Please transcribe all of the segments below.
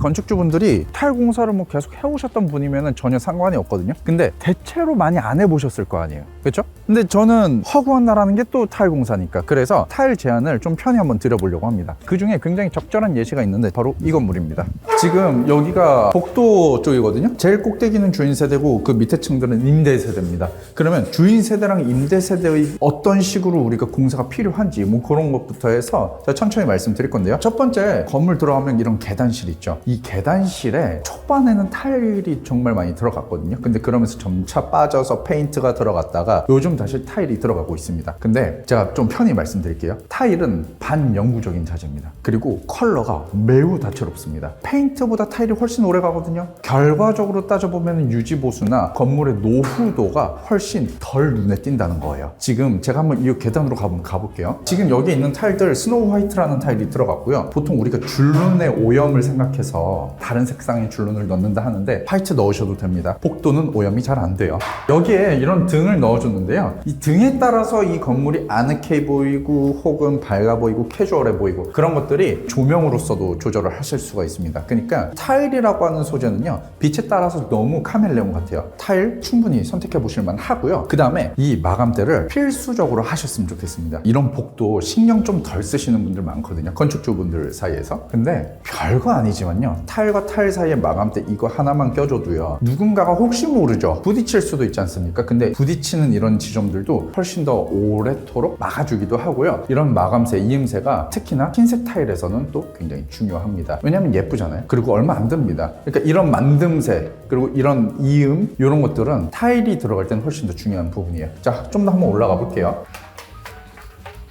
건축주분들이 타일 공사를 뭐 계속 해오셨던 분이면 전혀 상관이 없거든요. 근데 대체로 많이 안 해보셨을 거 아니에요, 그렇죠? 근데 저는 허구한 나라는 게 또 타일 공사니까, 그래서 타일 제안을 좀 편히 한번 드려보려고 합니다. 그 중에 굉장히 적절한 예시가 있는데 바로 이 건물입니다. 지금 여기가 복도 쪽이거든요. 제일 꼭대기는 주인 세대고 그 밑에 층들은 임대 세대입니다. 그러면 주인 세대랑 임대 세대의 어떤 식으로 우리가 공사가 필요한지 뭐 그런 것부터 해서 제가 천천히 말씀드릴 건데요. 첫 번째, 건물 들어가면 이런 계단실 있죠. 이 계단실에 초반에는 타일이 정말 많이 들어갔거든요. 근데 그러면서 점차 빠져서 페인트가 들어갔다가 요즘 다시 타일이 들어가고 있습니다. 근데 제가 좀 편히 말씀드릴게요. 타일은 반영구적인 자재입니다. 그리고 컬러가 매우 다채롭습니다. 페인트보다 타일이 훨씬 오래 가거든요. 결과적으로 따져보면 유지보수나 건물의 노후도가 훨씬 덜 눈에 띈다는 거예요. 지금 제가 한번 이 계단으로 가볼게요. 지금 여기 있는 타일들 스노우 화이트라는 타일이 들어갔고요. 보통 우리가 줄눈의 오염을 생각해서 다른 색상의 줄눈을 넣는다 하는데 화이트 넣으셔도 됩니다. 복도는 오염이 잘 안 돼요. 여기에 이런 등을 넣어줬는데요. 이 등에 따라서 이 건물이 아늑해 보이고 혹은 밝아 보이고 캐주얼해 보이고 그런 것들이 조명으로서도 조절을 하실 수가 있습니다. 그러니까 타일이라고 하는 소재는요, 빛에 따라서 너무 카멜레온 같아요. 타일 충분히 선택해 보실 만 하고요. 그 다음에 이 마감대를 필수적으로 하셨으면 좋겠습니다. 이런 복도 신경 좀 덜 쓰시는 분들 많거든요, 건축주분들 사이에서. 근데 별거 아니지만요, 타일과 타일 사이에 마감대 이거 하나만 껴줘도요, 누군가가 혹시 모르죠, 부딪힐 수도 있지 않습니까? 근데 부딪히는 이런 지점들도 훨씬 더 오래도록 막아주기도 하고요. 이런 마감새, 이음새가 특히나 흰색 타일에서는 또 굉장히 중요합니다. 왜냐하면 예쁘잖아요. 그리고 얼마 안 듭니다. 그러니까 이런 만듦새, 그리고 이런 이음, 이런 것들은 타일이 들어갈 때는 훨씬 더 중요한 부분이에요. 자, 좀 더 한번 올라가 볼게요.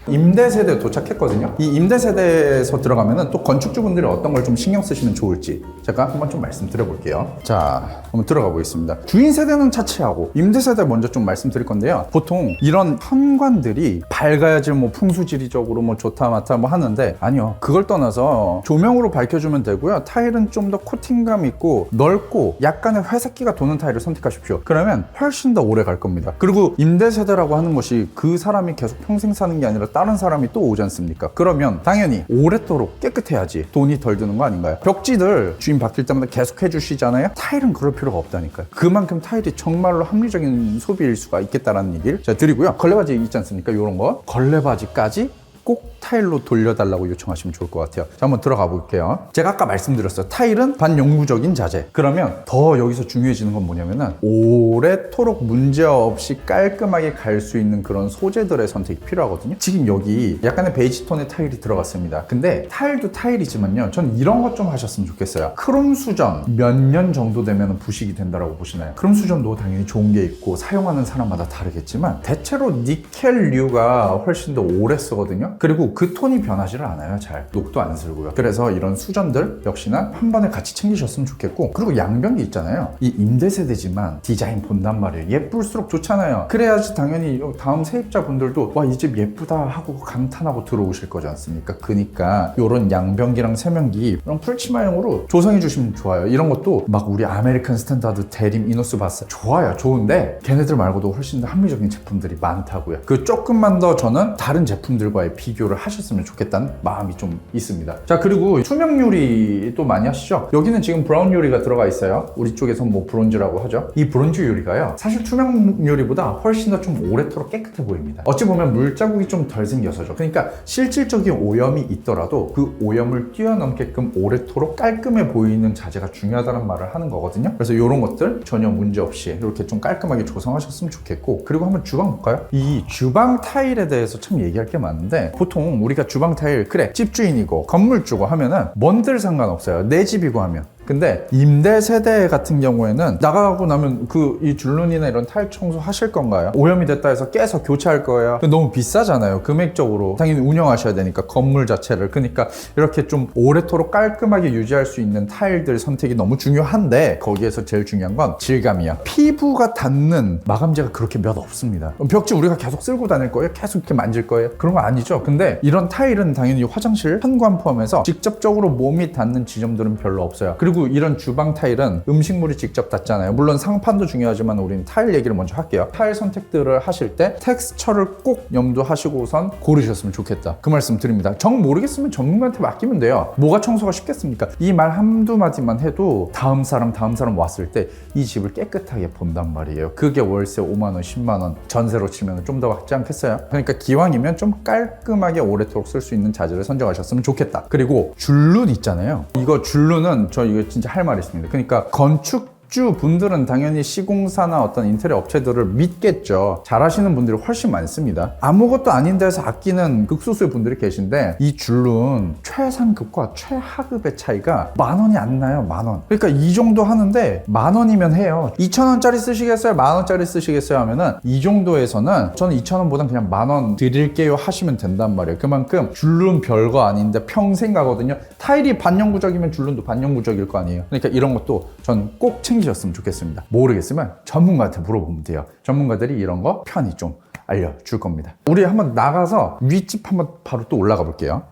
임대 세대 도착했거든요. 이 임대 세대에서 들어가면은 또 건축주분들이 어떤 걸 좀 신경 쓰시면 좋을지 제가 한번 좀 말씀드려 볼게요. 자, 한번 들어가 보겠습니다. 주인 세대는 차치하고 임대 세대 먼저 좀 말씀드릴 건데요. 보통 이런 현관들이 밝아야지 뭐 풍수지리적으로 뭐 좋다 많다 뭐 하는데, 아니요, 그걸 떠나서 조명으로 밝혀주면 되고요. 타일은 좀 더 코팅감 있고 넓고 약간의 회색기가 도는 타일을 선택하십시오. 그러면 훨씬 더 오래 갈 겁니다. 그리고 임대 세대라고 하는 것이 그 사람이 계속 평생 사는 게 아니라 다른 사람이 또 오지 않습니까? 그러면 당연히 오랫도록 깨끗해야지 돈이 덜 드는 거 아닌가요? 벽지들 주인 바뀔 때마다 계속 해주시잖아요. 타일은 그럴 필요가 없다니까요. 그만큼 타일이 정말로 합리적인 소비일 수가 있겠다라는 얘기를 제가 드리고요. 걸레바지 있지 않습니까? 이런 거 걸레바지까지 꼭 타일로 돌려달라고 요청하시면 좋을 것 같아요. 자, 한번 들어가 볼게요. 제가 아까 말씀드렸어요. 타일은 반영구적인 자재. 그러면 더 여기서 중요해지는 건 뭐냐면은 오래도록 문제없이 깔끔하게 갈 수 있는 그런 소재들의 선택이 필요하거든요. 지금 여기 약간의 베이지 톤의 타일이 들어갔습니다. 근데 타일도 타일이지만요, 전 이런 것 좀 하셨으면 좋겠어요. 크롬 수전 몇 년 정도 되면 부식이 된다고 보시나요? 크롬 수전도 당연히 좋은 게 있고 사용하는 사람마다 다르겠지만 대체로 니켈류가 훨씬 더 오래 쓰거든요. 그리고 그 톤이 변하지를 않아요. 잘 녹도 안 슬고요. 그래서 이런 수전들 역시나 한 번에 같이 챙기셨으면 좋겠고, 그리고 양변기 있잖아요. 이 임대 세대지만 디자인 본단 말이에요. 예쁠수록 좋잖아요. 그래야지 당연히 다음 세입자분들도 와, 이 집 예쁘다 하고 감탄하고 들어오실 거지 않습니까? 그러니까 이런 양변기랑 세면기 이런 풀치마용으로 조성해 주시면 좋아요. 이런 것도 막 우리 아메리칸 스탠다드, 대림, 이노스 바스 좋아요. 좋은데 걔네들 말고도 훨씬 더 합리적인 제품들이 많다고요. 그 조금만 더 저는 다른 제품들과의 비교를 하셨으면 좋겠다는 마음이 좀 있습니다. 자, 그리고 투명 유리도 많이 하시죠? 여기는 지금 브라운 유리가 들어가 있어요. 우리 쪽에서 뭐 브론즈라고 하죠. 이 브론즈 유리가요, 사실 투명 유리보다 훨씬 더 좀 오래도록 깨끗해 보입니다. 어찌 보면 물자국이 좀 덜 생겨서죠. 그러니까 실질적인 오염이 있더라도 그 오염을 뛰어넘게끔 오래도록 깔끔해 보이는 자재가 중요하다는 말을 하는 거거든요. 그래서 이런 것들 전혀 문제 없이 이렇게 좀 깔끔하게 조성하셨으면 좋겠고, 그리고 한번 주방 볼까요? 이 주방 타일에 대해서 참 얘기할 게 많은데, 보통 우리가 주방 타일, 그래 집주인이고 건물주고 하면은 뭔들 상관없어요. 내 집이고 하면. 근데 임대 세대 같은 경우에는 나가고 나면 이 줄눈이나 이런 타일 청소 하실 건가요? 오염이 됐다 해서 깨서 교체할 거예요? 너무 비싸잖아요. 금액적으로. 당연히 운영하셔야 되니까 건물 자체를. 그러니까 이렇게 좀 오래도록 깔끔하게 유지할 수 있는 타일들 선택이 너무 중요한데, 거기에서 제일 중요한 건 질감이야. 피부가 닿는 마감재가 그렇게 몇 없습니다. 벽지 우리가 계속 쓸고 다닐 거예요? 계속 이렇게 만질 거예요? 그런 거 아니죠. 근데 이런 타일은 당연히 화장실 현관 포함해서 직접적으로 몸이 닿는 지점들은 별로 없어요. 그리고 그리고 이런 주방 타일은 음식물이 직접 닿잖아요. 물론 상판도 중요하지만 우리는 타일 얘기를 먼저 할게요. 타일 선택들을 하실 때 텍스처를 꼭 염두하시고선 고르셨으면 좋겠다. 그 말씀 드립니다. 정 모르겠으면 전문가한테 맡기면 돼요. 뭐가 청소가 쉽겠습니까? 이 말 한두 마디만 해도 다음 사람 왔을 때 이 집을 깨끗하게 본단 말이에요. 그게 월세 5만 원, 10만 원 전세로 치면 좀 더 받지 않겠어요? 그러니까 기왕이면 좀 깔끔하게 오래도록 쓸 수 있는 자재를 선정하셨으면 좋겠다. 그리고 줄눈 있잖아요. 이거 줄눈은 저 이거 진짜 할 말이 있습니다. 그러니까 건축주 분들은 당연히 시공사나 어떤 인테리어 업체들을 믿겠죠. 잘하시는 분들이 훨씬 많습니다. 아무것도 아닌 데서 아끼는 극소수의 분들이 계신데 이 줄눈 최상급과 최하급의 차이가 10,000원이 안 나요. 10,000원. 그러니까 이 정도 하는데 10,000원이면 해요. 2,000원짜리 쓰시겠어요? 10,000원짜리 쓰시겠어요? 하면은 이 정도에서는 저는 2,000원보단 그냥 10,000원 드릴게요 하시면 된단 말이에요. 그만큼 줄눈 별거 아닌데 평생 가거든요. 타일이 반영구적이면 줄눈도 반영구적일 거 아니에요. 그러니까 이런 것도 전 꼭 챙기셨으면 좋겠습니다. 모르겠으면 전문가한테 물어보면 돼요. 전문가들이 이런 거 편히 좀 알려줄 겁니다. 우리 한번 나가서 윗집 한번 바로 또 올라가 볼게요.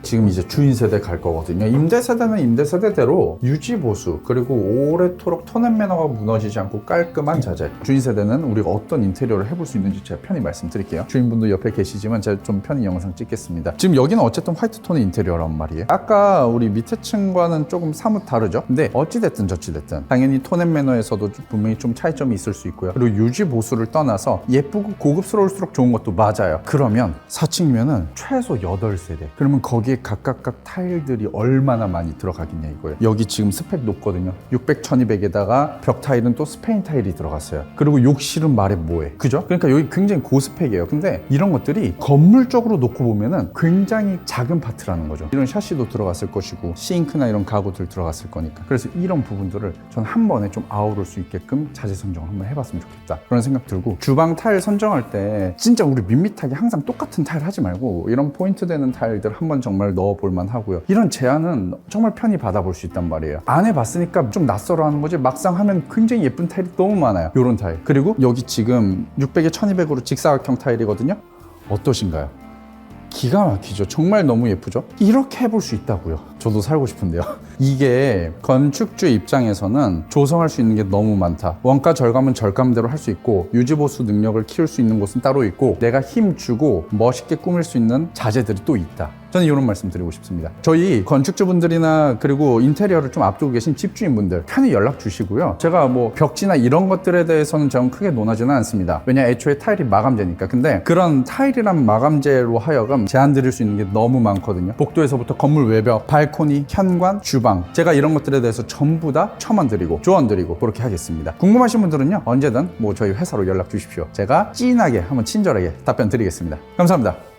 지금 이제 주인 세대 갈 거거든요. 임대 세대는 임대 세대대로 유지 보수 그리고 오래도록 톤앤 매너가 무너지지 않고 깔끔한 자재. 주인 세대는 우리가 어떤 인테리어를 해볼 수 있는지 제가 편히 말씀드릴게요. 주인분도 옆에 계시지만 제가 좀 편히 영상 찍겠습니다. 지금 여기는 어쨌든 화이트 톤의 인테리어란 말이에요. 아까 우리 밑에 층과는 조금 사뭇 다르죠. 근데 어찌됐든 저찌됐든 당연히 톤앤 매너에서도 분명히 좀 차이점이 있을 수 있고요. 그리고 유지 보수를 떠나서 예쁘고 고급스러울수록 좋은 것도 맞아요. 그러면 4층이면은 최소 8세대. 그러면 거기에 각각 타일들이 얼마나 많이 들어가겠냐 이거예요. 여기 지금 스펙 높거든요. 600, 1200에다가 벽 타일은 또 스페인 타일이 들어갔어요. 그리고 욕실은 말해 뭐해. 그죠? 그러니까 여기 굉장히 고스펙이에요. 근데 이런 것들이 건물적으로 놓고 보면은 굉장히 작은 파트라는 거죠. 이런 샤시도 들어갔을 것이고 싱크나 이런 가구들 들어갔을 거니까. 그래서 이런 부분들을 전 한 번에 좀 아우를 수 있게끔 자재 선정을 한번 해봤으면 좋겠다. 그런 생각 들고 주방 타일 선정할 때 진짜 우리 밋밋하게 항상 똑같은 타일 하지 말고 이런 포인트 되는 타일들 한번 정말 넣어볼만 하고요. 이런 제안은 정말 편히 받아볼 수 있단 말이에요. 안 해봤으니까 좀 낯설어 하는 거지 막상 하면 굉장히 예쁜 타일이 너무 많아요. 이런 타일. 그리고 여기 지금 600에 1200으로 직사각형 타일이거든요. 어떠신가요? 기가 막히죠. 정말 너무 예쁘죠? 이렇게 해볼 수 있다고요. 저도 살고 싶은데요. 이게 건축주 입장에서는 조성할 수 있는 게 너무 많다. 원가 절감은 절감대로 할 수 있고 유지보수 능력을 키울 수 있는 곳은 따로 있고 내가 힘주고 멋있게 꾸밀 수 있는 자재들이 또 있다. 저는 이런 말씀 드리고 싶습니다. 저희 건축주분들이나 그리고 인테리어를 좀 앞두고 계신 집주인분들 편히 연락 주시고요. 제가 뭐 벽지나 이런 것들에 대해서는 저는 크게 논하지는 않습니다. 왜냐 애초에 타일이 마감재니까. 근데 그런 타일이란 마감재로 하여금 제안 드릴 수 있는 게 너무 많거든요. 복도에서부터 건물 외벽, 발코니, 현관, 주방 제가 이런 것들에 대해서 전부 다 첨언 드리고 조언 드리고 그렇게 하겠습니다. 궁금하신 분들은요 언제든 뭐 저희 회사로 연락 주십시오. 제가 찐하게 한번 친절하게 답변 드리겠습니다. 감사합니다.